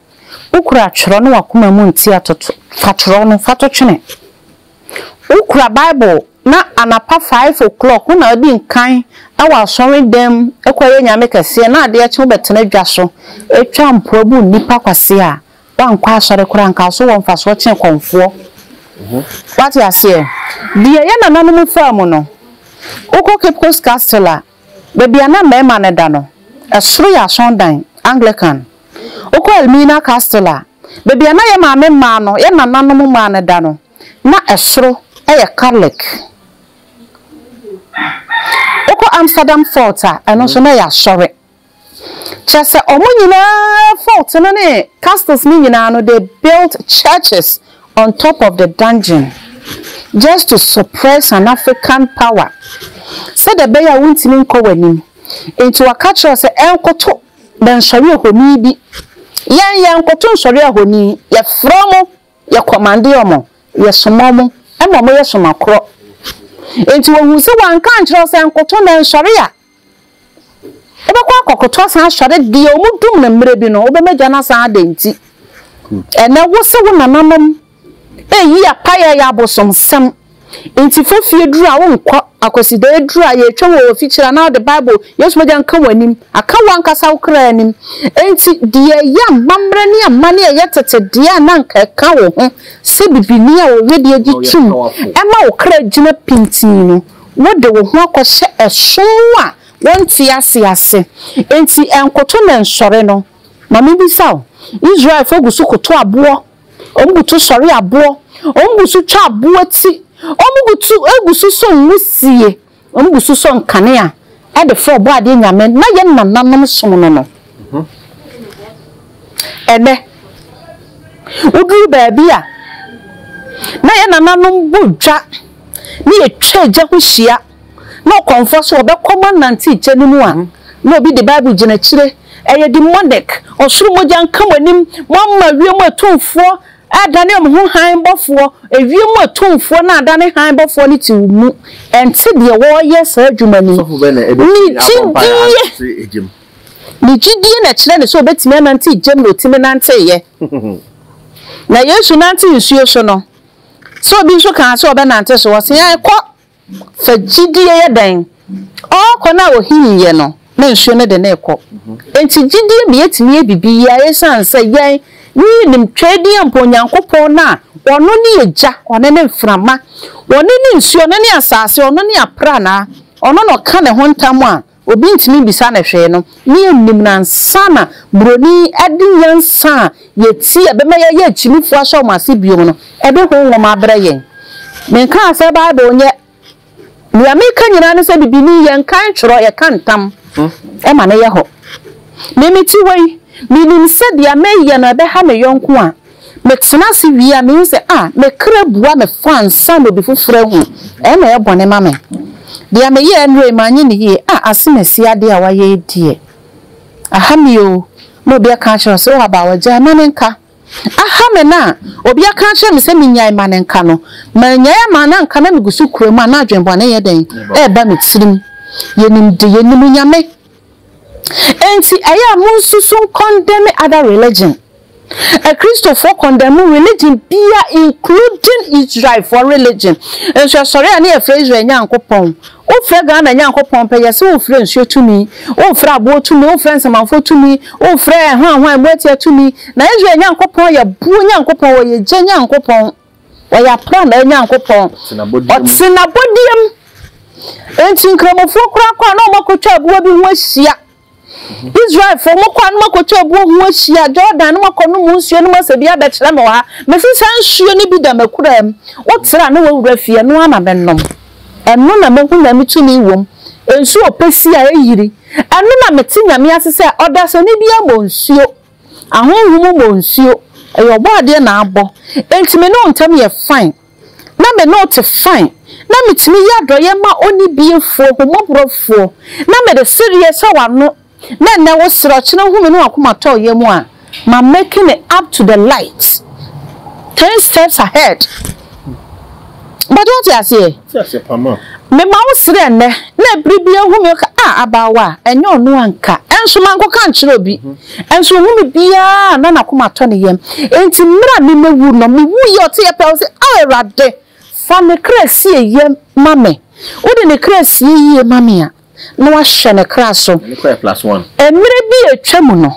Speaker 3: ukura tworo no wakoma mu nti atoto fatoro no fatotwene ukura Bible na anapa 5 o'clock na odi nkan awa asori dem ekoye nyame kese na ade eche betena dwa so etwa mpoabu nipa kwase a wankwa asori kura nka so won faso chen konfo what you say die ye na nanom fam no oko Cape Coast Castle bebi ana mema ne da no esoro ya sondan Anglican oko Elmina Castle bebi ana ye ma mema no ye na nanom ma ne da no na esoro eye Catholic oko Amsterdam Fort eno so na ya sore chese omunyina fort no ne castles ni nyina no they built churches on top of the dungeon just to suppress an African power said the beya wuntimi nko wanim enti wakacho se enkoto den sori ohoni bi yan enkoto sori ohoni ye fromo ye commande omo ye somomo emo ye somakro enti wo hu se wanka nchiro se enkoto den sori a ebekwa akokoto san sori de omudum na mre bi no obemeja na san adenti ene wo se wo nanamam eyi apaya ya bosom sam enti fofie duru a wonkọ akoside duru a ye twa wo fichira na the Bible yesu meja nka wanim aka wankasa ukra anim enti de ya mamre ne amane ye tete de na nka ka wo ho se bibini a wo wedi agi tum ema ukra gina pintino wo de wo ho akọhye eso a wonti ase enti enkoto na nsore no mama bisaw Israel fogusu koto abo ombutu sori abo ombusu twa abo ti omugutu egusu so musie omugusu so nkane a e de fo bo ade nyame na ye nananam som no ede uduru baabi a na ye nananam bodwa ni etwa gya ho hia na konfo so obekoma nanti cheni mu a na obi de Bible gina kire eye demonic osuru moja nka wanim mamma wiem atumfo adane omho han bofo ewiem atumfo na adane han bofo ni ti mu ente de wo yes adwumani ni gidie na kire ne so obetime nanti gem no time nante ye na Yesu nanti nsuo so no so obi so kan so obenante so wo se ya ko fa gidie ye dan o ko na ohin ye no na nsuo ne de na ekọ enti gidie me yetimi ebibi ya yesanse yen ni nim twedi amponyankopon na ono ne eja one ne mframa one ne nsuo ne ne asase ono ne apra na ono no ka ne ho ntam a obi ntimi bisa na hwe no ne nim na nsana broni adinyansa yeti abema ye achimifu ahwo mase biom no ebe ho nwoma abra yen menka ase Bible nye ni ameka nyina ne se bibini yen kan tworo ye kan tam e ma ne ye ho memiti wei minim se dia meye no be ha me yonko a metena se wi a me se me krabua me fansa no bi fufura hu e na ye bone ma me dia me ye enwe manye ne ye asemesi ade a waye die ahamio mo bia ka kire so aba waja manenka ahame na obi aka kire me se minyai manenka no manyai manenka na migusu kuremu na adwenbone ye den e ba metirim yenim de yenim nyame enti aya munsusu condemn other religion a Christopher condemn religion bia including Israel for religion and so sorry ani e phrase we nyankopon o frega na nyankopon pe yesi o fre nsuo tumi o fre abo tumi o fre nsamanfo tumi o fre hwan mwatia tumi na Israel nyankopon ya bu nyankopon wo ye je nyankopon wo ya pra na nyankopon otinabodiem enti nkramofo kura na makotwa abuwa bi ho ahia Israel for mo kwa no makotwa abuwa ho ahia Jordan no makono mu nsuo no masabia be kire me wa me fi san nsuo ni bi da makuram wo tira no wura fie no ama bennom eno na mehu na mitumi wom ensuo opesi a eyiri eno na meti nyame asese oda so ni bia mo nsuo ahonhum mo nsuo eyo bo ade na abo enti me no ntam ye fine na me not fine na mitimi ya doye ma oni biefo homobrofo na me de serious awano na wo sro kire hu me no akoma to ye mu a ma making it up to the light 10 steps ahead but what you say
Speaker 2: pama
Speaker 3: me ma wo sre ne na bribia hu me ka abawa enye onu anka enso manko kan kire obi enso hu me bia na akoma to ne yem enti mra me mewu no me wu ye ote ye pe wo say awurade fa me krasi ye mame odi ne krasi ye mame a na wa hye ne kraso
Speaker 2: ne kwa +1
Speaker 3: emire bi etwam no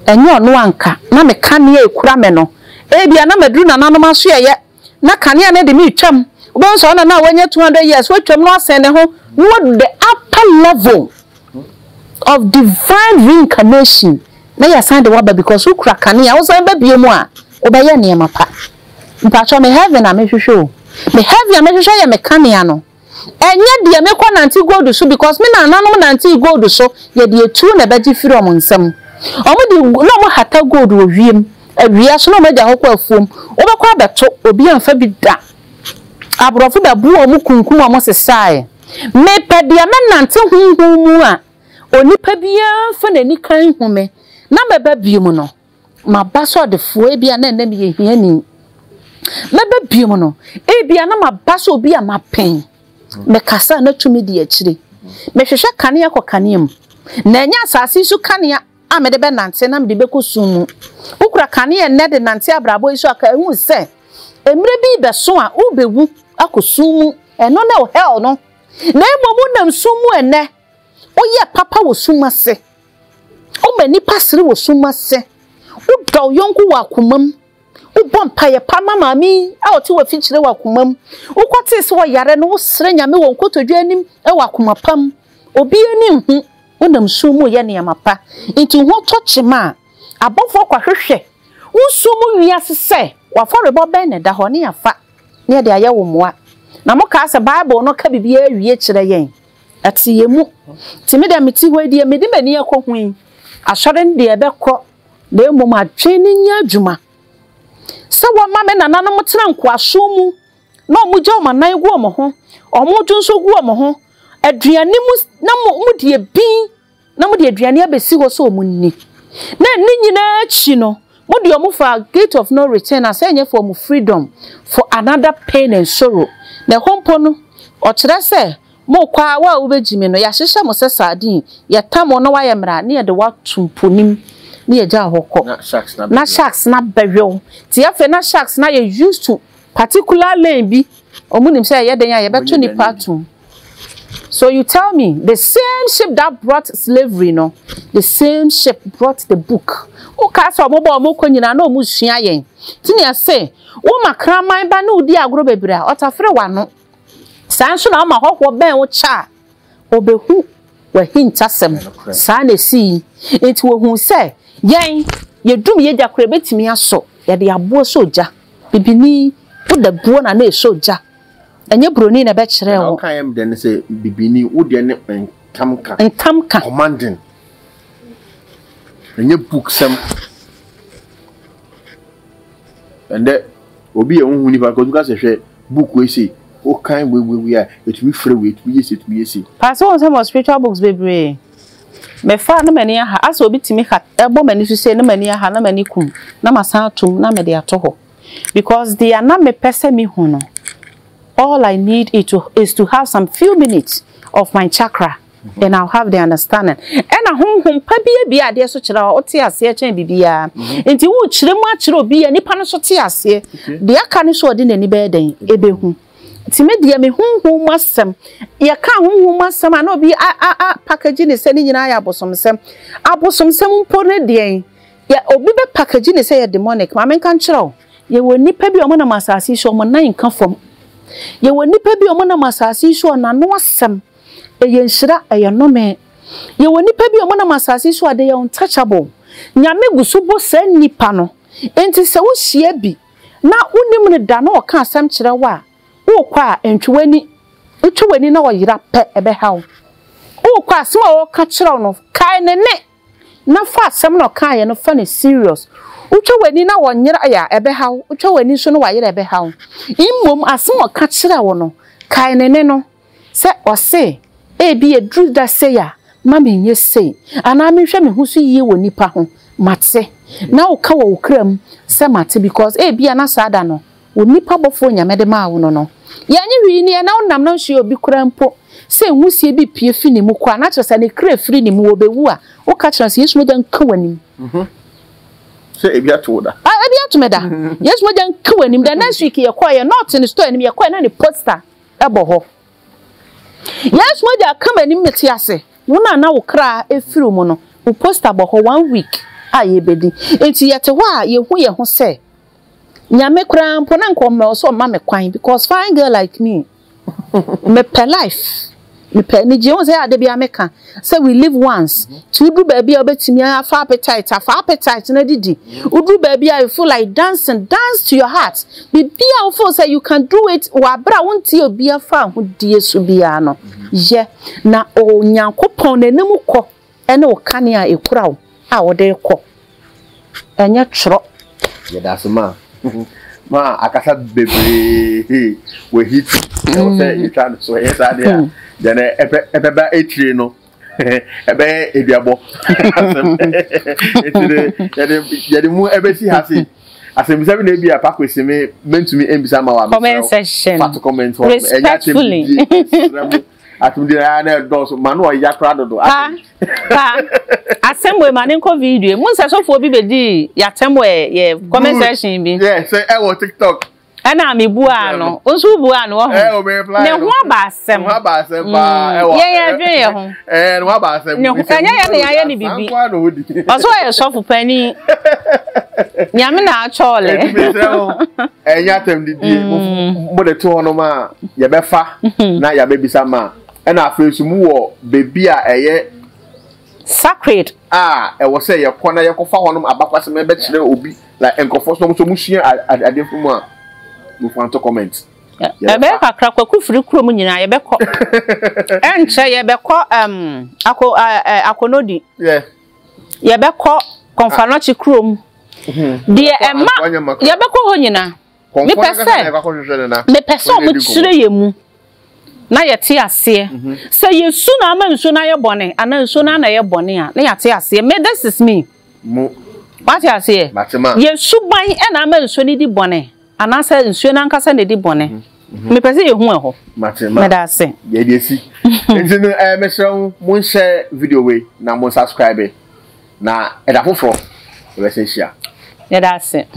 Speaker 3: enye ono anka na me kane ekura me no ebia na maduru na nanom so ye na kane na de me twam obo so na wanya 200 years watwam no asen ne ho what the upper level of divine reincarnation na ya sande waba because ukura kane ya wo so be biemu a obeye ne mapa mpacho me heaven na me hwehwe me heaven na me hwehwe ya me kane no enye de me kwa nanti gold so because me na nanom nanti gold so ye de etu na beji firi om nsam omudi no mo hata gold wo wiem awia so no meja ho kwa afuom obekwa beto obi anfa bi da abrofo da bu omu kunkum omo sesae me pedia me nante hunhum a onipa bia fa nani kan hume na meba biom no mabaso defo ebia na na me hia ni meba biom no ebia na mabaso obi a mapen me kasa na tumi di akire me hwehwe kane akokane na nya asase su kane a me de be nante na me de be kosumu ukura kane ne de nante abrabo isu aka hu se emre bi be so a ubewu akosumu eno na hell no na emomu nam sumu ene oye papa wo sumase o mani pasere wo sumase o do yonku wa komam o bompa ye pa mama mi a o ti wo fichire wa komam o kwate se wo yare no wo sere nyame wo nkotodwa anim e wa komapam obi ani hu wonam sumu ye ne yamapa nti ho tochema abofo kwahwehwe wo sumu wiase se wa forebo ben ne da ho ne yafa ne de aye wo moa na mo ka se bible no ka bibia awie kire yen ati yemu timi da meti ho die medi mani akohun asore de ebekọ na emom atwe ne nya adwuma se wo ma me nananom tena nkwaso mu na omugye omanan gu omo ho omudwo nso gu omo ho aduane mu na mu de bin na mu de aduane abesi ho so omunni na ni nyina achi no mu de omo fa gate of no return asanye for mu freedom for another pain and sorrow na hompo no o kire se mo kwa wa ubejimi no ya hyehye mo sesadin ya tamo no wa yemra ne de wa tumponim ne ya ja hokọ na sharks na bewo ti afa na sharks na ye used to particular lane bi omunim say ye den ya ye beto ni patum. So you tell me the same ship that brought slavery no the same ship brought the book o ka so mo bo mo konyina na omu sua yen ti ne say wo makraman ba na udi agro bebira otafre wano sanso na ma hokwo ben wo cha obehu wa hintasem sa na si enti wo hu se yen yedum ye jakore betimi aso ye de abo soja bibini wo da buo na na soja enye broni na be kire wo
Speaker 2: kan am den se bibini wo de ne entamka commanding enye book sem ende obi ye hu ni ba ko duka se hwe book we say o kan we ya etumi free we etumi yesi
Speaker 3: pass on some spiritual books bebre me fa na mani aha aso obi timi ha ebo mani so say na mani aha na mani kum na masan atum na me de atoho because they are not me pese me hu no all I need is to have some few minutes of my chakra and I'll have the understanding and a home pabia bi ade so kira o te ase chen bibia enti wo kire mu akire obi ya nipa no so te ase de aka ne so ode nani be den ebehu time de me hunhum masem ye ka hunhum masem na obi package ne se ni nyina ya abosomsem mpo ne de ya obi be package ne se ya demonic ma men kan kire ye wo nipa bi o mo na masasi so mo nan kan fom ye wo nipa bi o mo na masasi so na no asem ye nshira ye no me ye wo nipa bi o mo na masasi so ade ye untouchable nyame gusubo se nipa no enti se wo hia bi na unim ne da na o ka asem kire wa wo kwa entwani na wo yira pe ebe hawo wo kwa asem a wo ka kire no kai ne na fa asem no ka ye no fa ne serious utwani na wo nyira ya ebe hawo utwani so no wa yira ebe hawo immom asem o ka kire wo no kai ne no se o se ebi edru da se ya mama nye sei ana me hwe me hu so yie wo nipa ho mate na wo ka wo kram se mate because ebi ana sada no wo nipa bofo nyame de ma wo no yanye wi ni na wonam na hwe obi krampo se nwusie bi pie fi ni mu kwa na kyerɛ se ne kra firi ni mu obewu a wo ka kyerɛ se Yesu mo dan ka wani
Speaker 2: Say if you told her.
Speaker 3: I be to me da. Yes, we don't kill him. The next week you quiet not in the store and you quiet any poster. Abo. Yes, we are coming in Metiase. One now cry a few mono. We post about 1 week. Aye, bedi. It's yet a while you who say. Nyame kram ponan come also mama kwine because fine girl like me. Me per life. Me per ni je won say ade bia meka say we live once to do baby obetimi have appetite na didi udu baby I feel like dancing dance to your heart be bia feel say you can do it wa bra wonti obi afa ho die so bia no ye na onyankopon nanim kɔ ene wo kane a ekura wo a wo de kɔ enye tro
Speaker 2: ye that's ma ma akasa bebre we hit say you trying so yes there then ebeba etire no ebe eduabo etire yede mu ebesi hase asemisa bi na bia pakwesi me mentumi embisa ma wa
Speaker 3: comment section
Speaker 2: fat comment
Speaker 3: respectfully
Speaker 2: atumdi na do so manu o yakra do
Speaker 3: pa asemwe manenko video mun se so fo bi bedi yatemwe ye comment section bi
Speaker 2: yeah say e wo TikTok
Speaker 3: ana me bua no onso bua no ho ne ho ba asem
Speaker 2: ba e wo
Speaker 3: ye dwen ye ho
Speaker 2: no ba asem
Speaker 3: ne ho anya ye ne bibi oso ye sofu pani nyame na achole
Speaker 2: enya tem didi mo de to no ma ye be fa na ya be bisa ma e na afesu mu wo bebi a eye
Speaker 3: sacred
Speaker 2: e wo say ye kona ye kofa honom abakwase me be kire obi like enkofo so mo sua adefu mu a mo fanto comment
Speaker 3: ebe kakra kwaku firi kuro mu nyina ye be ko enche ye be ko akonodi ye be ko konfanochi kuro mu de emma ye be ko ho nyina me pese mo kire ye mu na ye te ase say yesu na ama nso na ye bone ana nso na ye bone a na ye te ase me this is me
Speaker 2: mo
Speaker 3: what you say yesu ban e na ama nso ni di bone ana say nso na nkasa na di bone me pese ye hu eho me da ase
Speaker 2: ye di esi enti no me show mo share video we na mo subscribe na e da foforo we se share
Speaker 3: ye da ase